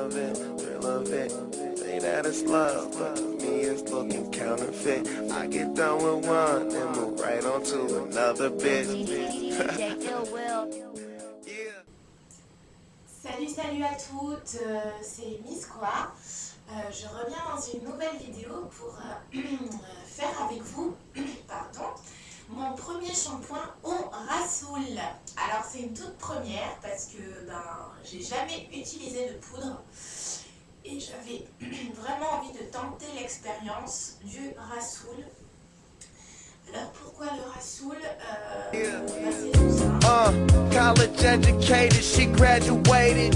of it, thrill of it. Say that it's love, but to me it's looking counterfeit. I get done with one and move right on to another bitch. Salut à toutes, c'est Miss Quoi. Je reviens dans une nouvelle vidéo pour faire avec vous mon premier shampoing au Rassoul. Alors c'est une toute première parce que j'ai jamais utilisé de poudre et j'avais vraiment envie de tenter l'expérience du Rassoul. Alors pourquoi le Rassoul? C'est tout ça. College educated, she graduated.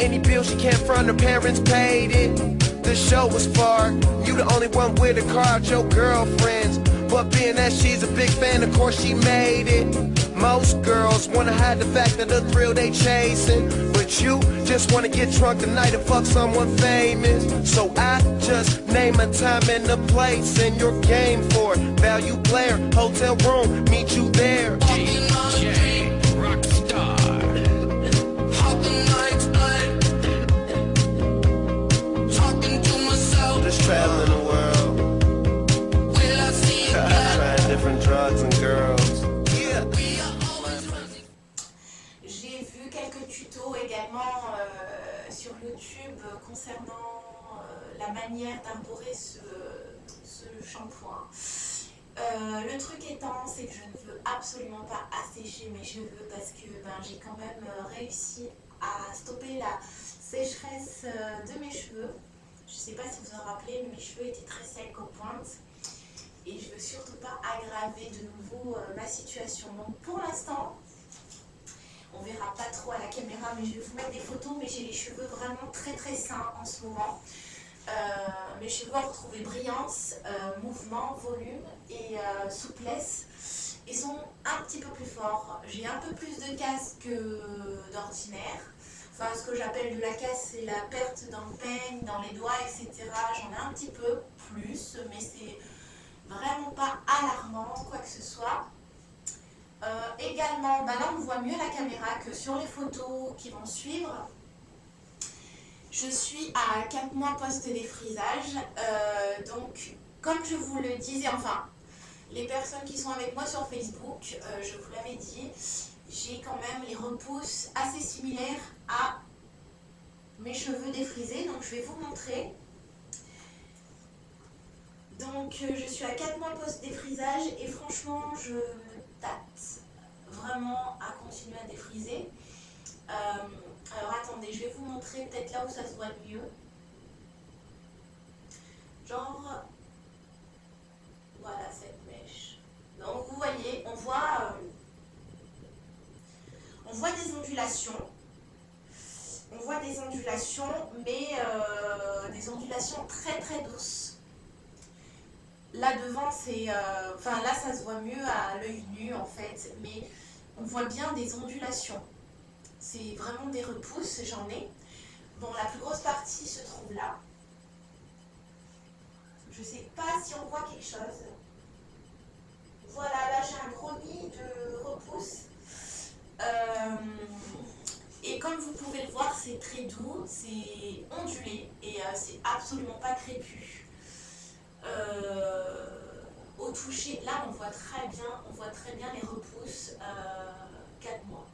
Any bill she can't front, her parents paid it. The show was far, you the only one with a car out your girlfriends. But being that she's a big fan, of course she made it. Most girls wanna hide the fact that the thrill they chasing, but you just wanna get drunk tonight and fuck someone famous. So I just name a time and a place, and you're game for it. Value player, hotel room, meet you there. DJ Rockstar. Talking to myself. Just traveling the world. Will I see you again? Trying different drugs and girls. Yeah. J'ai vu quelques tutos également sur YouTube concernant la manière d'arborer ce shampoing. Le truc étant, c'est que je ne veux absolument pas assécher mes cheveux parce que j'ai quand même réussi à stopper la sécheresse de mes cheveux. Je ne sais pas si vous en rappelez, mais mes cheveux étaient très secs aux pointes et je ne veux surtout pas aggraver de nouveau ma situation. Donc pour l'instant, on verra pas trop à la caméra, mais je vais vous mettre des photos, mais j'ai les cheveux vraiment très très sains en ce moment. Mes cheveux ont retrouvé brillance, mouvement, volume et souplesse et sont un petit peu plus forts. J'ai un peu plus de casse que d'ordinaire. Enfin, ce que j'appelle de la casse, c'est la perte dans le peigne, dans les doigts, etc. J'en ai un petit peu plus, mais c'est vraiment pas alarmant, quoi que ce soit. Également, là on voit mieux la caméra que sur les photos qui vont suivre. Je suis à 4 mois post-défrisage, donc comme je vous le disais, enfin les personnes qui sont avec moi sur Facebook, je vous l'avais dit, j'ai quand même les repousses assez similaires à mes cheveux défrisés, donc je vais vous montrer. Donc je suis à 4 mois post-défrisage et franchement je me tâte vraiment à continuer à défriser. Alors attendez, je vais vous montrer peut-être là où ça se voit le mieux. Genre, voilà cette mèche. Donc vous voyez, on voit des ondulations. On voit des ondulations, mais des ondulations très très douces. Là devant, c'est, là ça se voit mieux à l'œil nu en fait, mais on voit bien des ondulations. C'est vraiment des repousses, j'en ai. Bon, la plus grosse partie se trouve là. Je sais pas si on voit quelque chose. Voilà, là j'ai un gros nid de repousses. Et comme vous pouvez le voir, c'est très doux, c'est ondulé et c'est absolument pas crépus. Au toucher, là on voit très bien les repousses 4 mois.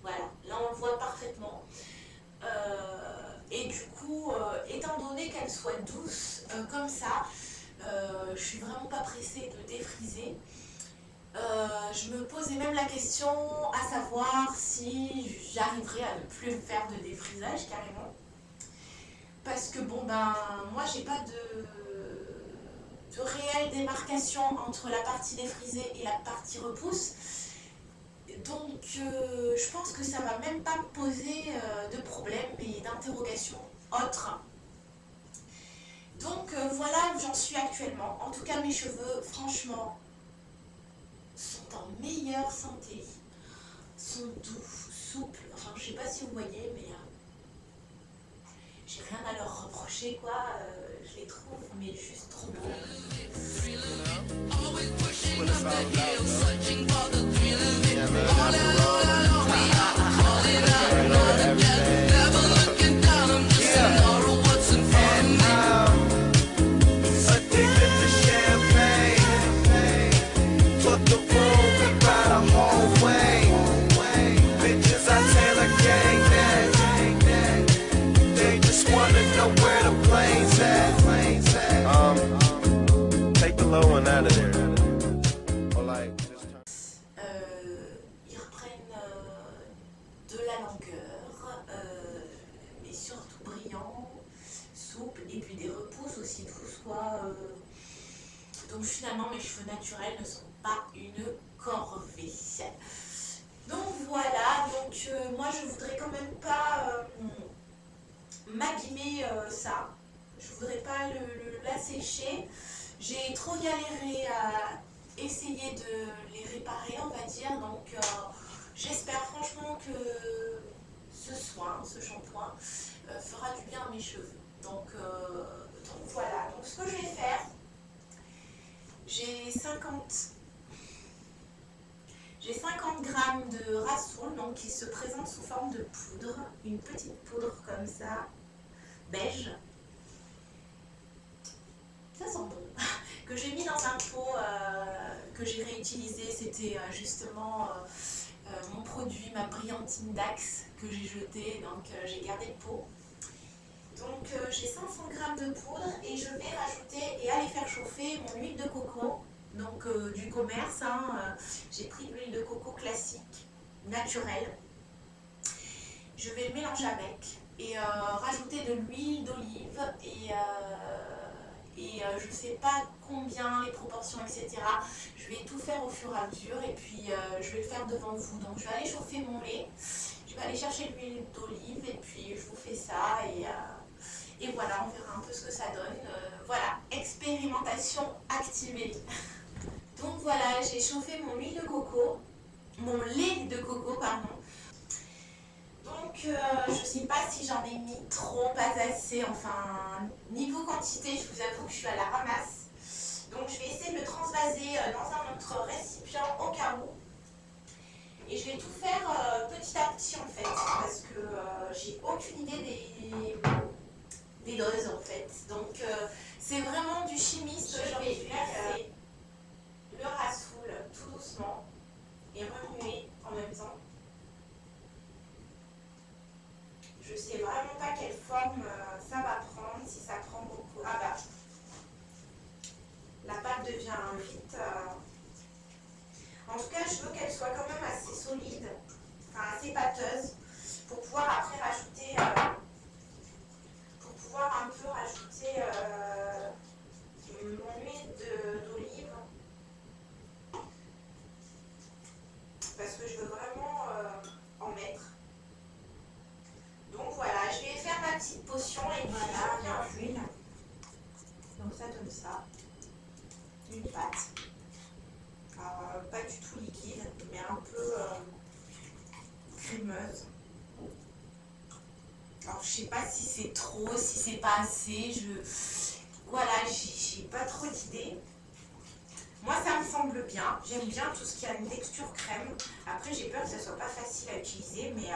Voilà, là on le voit parfaitement. Et du coup, étant donné qu'elle soit douce comme ça, je suis vraiment pas pressée de défriser. Je me posais même la question à savoir si j'arriverais à ne plus me faire de défrisage carrément. Parce que bon moi j'ai pas de réelle démarcation entre la partie défrisée et la partie repousse. Donc je pense que ça va même pas me poser de problème et d'interrogation autre. Donc voilà où j'en suis actuellement. En tout cas mes cheveux franchement sont en meilleure santé, sont doux, souples, enfin je sais pas si vous voyez mais j'ai rien à leur reprocher quoi, je les trouve mais juste trop beaux. All in all, we are calling out, all together, never looking longueur, mais surtout brillant, souple, et puis des repousses aussi tout soit. Donc finalement mes cheveux naturels ne sont pas une corvée. Donc voilà, donc moi je voudrais quand même pas m'abîmer ça. Je voudrais pas l'assécher. J'ai trop galéré à essayer de les réparer, on va dire. Donc j'espère franchement que ce soin, ce shampoing, fera du bien à mes cheveux. Donc voilà. Donc ce que je vais faire, j'ai 50 grammes de Rassoul, donc qui se présente sous forme de poudre, une petite poudre comme ça, beige. Ça sent bon. Que j'ai mis dans un pot que j'ai réutilisé. C'était justement mon produit, ma brillantine d'Axe que j'ai jeté, donc j'ai gardé le pot. Donc j'ai 500 grammes de poudre et je vais rajouter et aller faire chauffer mon huile de coco. Donc du commerce, hein, j'ai pris de l'huile de coco classique, naturelle. Je vais le mélanger avec et rajouter de l'huile d'olive et je ne sais pas combien, les proportions, etc. Je vais tout faire au fur et à mesure et puis je vais le faire devant vous. Donc je vais aller chauffer mon lait, je vais aller chercher l'huile d'olive et puis je vous fais ça et voilà, on verra un peu ce que ça donne. Voilà, expérimentation activée. Donc voilà, j'ai chauffé mon huile de coco, mon lait de coco, pardon. Donc je ne sais pas si j'en ai mis trop, pas assez, enfin niveau quantité, je vous avoue que je suis à la ramasse. Donc je vais essayer de le transvaser dans un autre récipient au cas où. Et je vais tout faire petit à petit en fait, parce que j'ai aucune idée des doses en fait. Donc c'est vraiment du chimiste. Je vais verser le Rassoul tout doucement et remuer en même temps. Je sais vraiment pas quelle forme ça va prendre, si ça prend beaucoup. Ah bah, la pâte devient vite. En tout cas, je veux qu'elle soit quand même assez solide, enfin assez pâteuse, pour pouvoir après rajouter, pour pouvoir un peu rajouter mon huile d'olive, parce que je veux vraiment en mettre. Donc voilà, je vais faire ma petite potion et voilà, bien l'huile. Donc ça donne ça, une pâte. Alors, pas du tout liquide, mais un peu crémeuse. Alors je sais pas si c'est trop, si c'est pas assez. Voilà, j'ai pas trop d'idées. Moi ça me semble bien. J'aime bien tout ce qui a une texture crème. Après j'ai peur que ça soit pas facile à utiliser, mais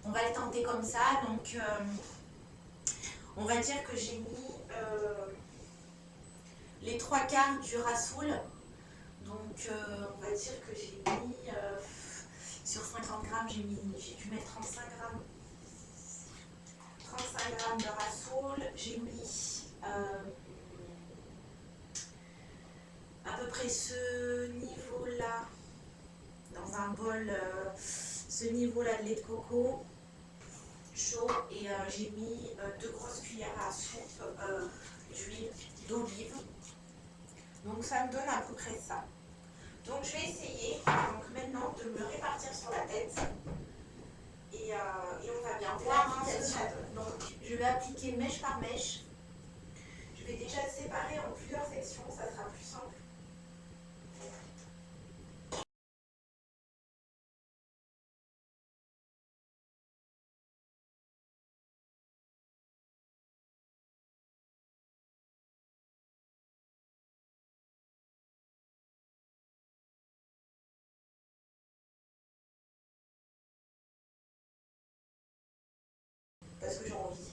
on va le tenter comme ça. Donc on va dire que j'ai mis les 3/4 du Rassoul. Donc on va dire que j'ai mis sur 50 grammes, j'ai dû mettre 35 grammes. 35 grammes de Rassoul. J'ai mis à peu près ce niveau-là dans un bol, ce niveau-là de lait de coco chaud et j'ai mis 2 grosses cuillères à soupe d'huile d'olive. Donc ça me donne à peu près ça. Donc je vais essayer donc maintenant de me répartir sur la tête et on va bien voir ce que ça donne. Donc je vais appliquer mèche par mèche. Je vais déjà le séparer en plusieurs sections, ça sera plus simple. Parce que j'ai envie.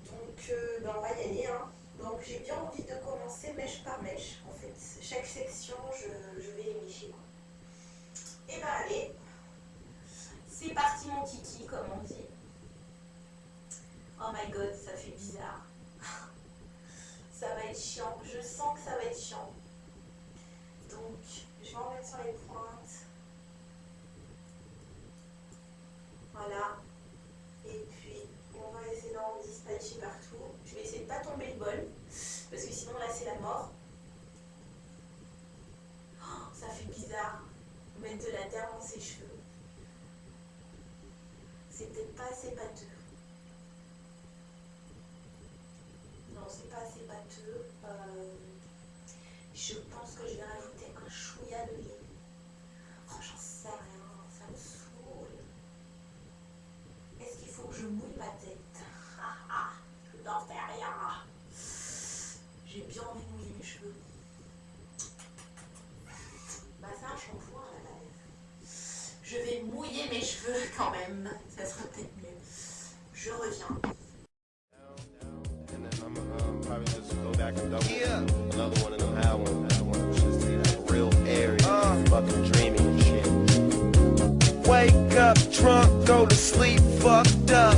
Donc ben on va y aller. Hein. Donc j'ai bien envie de commencer mèche par mèche. En fait, chaque section, je vais les mêcher. Et ben allez, c'est parti mon kiki, comme on dit. Oh my god, ça fait bizarre. Ça va être chiant. Je sens que ça va être chiant. Donc je vais en mettre sur les pointes. Voilà. Et puis, on va essayer d'en dispatcher partout. Je vais essayer de ne pas tomber le bol, parce que sinon là c'est la mort. Oh, ça fait bizarre, mettre de la terre dans ses cheveux. C'est peut-être pas assez pâteux. Non, c'est pas assez pâteux. Je pense que je vais rajouter un chouïa de lait. Oh, j'en sais rien, ça me saoule. Est-ce qu'il faut que je mouille ma tête? Je n'en sais rien. J'ai bien envie de mouiller mes cheveux. Bah, c'est un shampoing à la base. Je vais mouiller mes cheveux quand même. Ça sera peut-être mieux. Je reviens. And then I'm probably just go back and double another one of them had one just see like real airy, fucking dreamy and shit. Wake up drunk, go to sleep fucked up.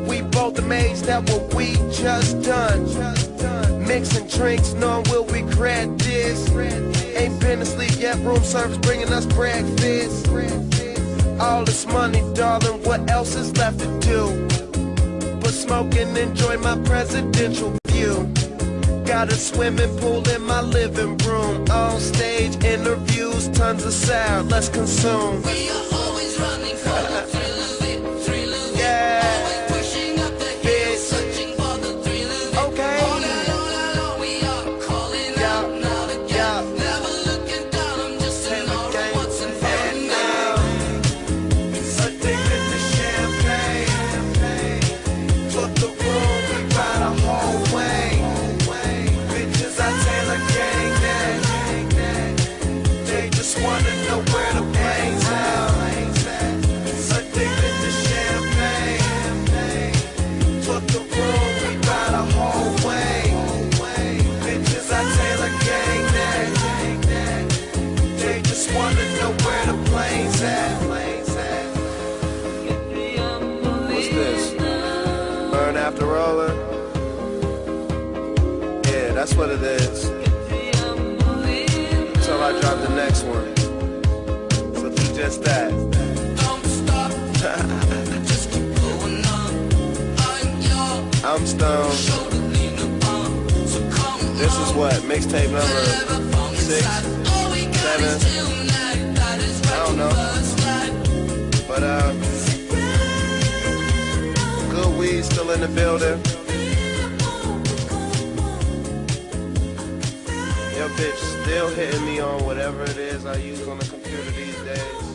We both amazed at what we just done. Mixing drinks, knowing we'll regret this. Ain't been asleep yet, room service bringing us breakfast. All this money, darling, what else is left to do? But smoke and enjoy my presidential view. Got a swimming pool in my living room. On stage interviews, tons of sound, let's consume. We are always running for the thrill of it, thrill of it. Yeah. Always pushing up the hill, searching for the thrill of it. Okay. All night long, we are calling out now to get. Never looking down, I'm just an aura, what's in front of me. Addicted to champagne. Took the room, we ride a whole way. Bitches, I Taylor gang that. They just wanna know where the plane's out. Addicted to champagne. Took the room, we ride a whole way. Bitches, I Taylor gang that. They just wanna know where the plane's at. What's this? Burn after rolling? Yeah, that's what it is. Until I drop the next one. So do just that. Don't stop, just keep going on. I'm yours, I'm stoned. shoulder lean upon. So come This is on, what? Mixtape whatever number from 6? inside. All we got seven. is tonight, that is I don't know. first light. But good weed still in the building. Your bitch still hitting me on whatever it is I use on the computer these days.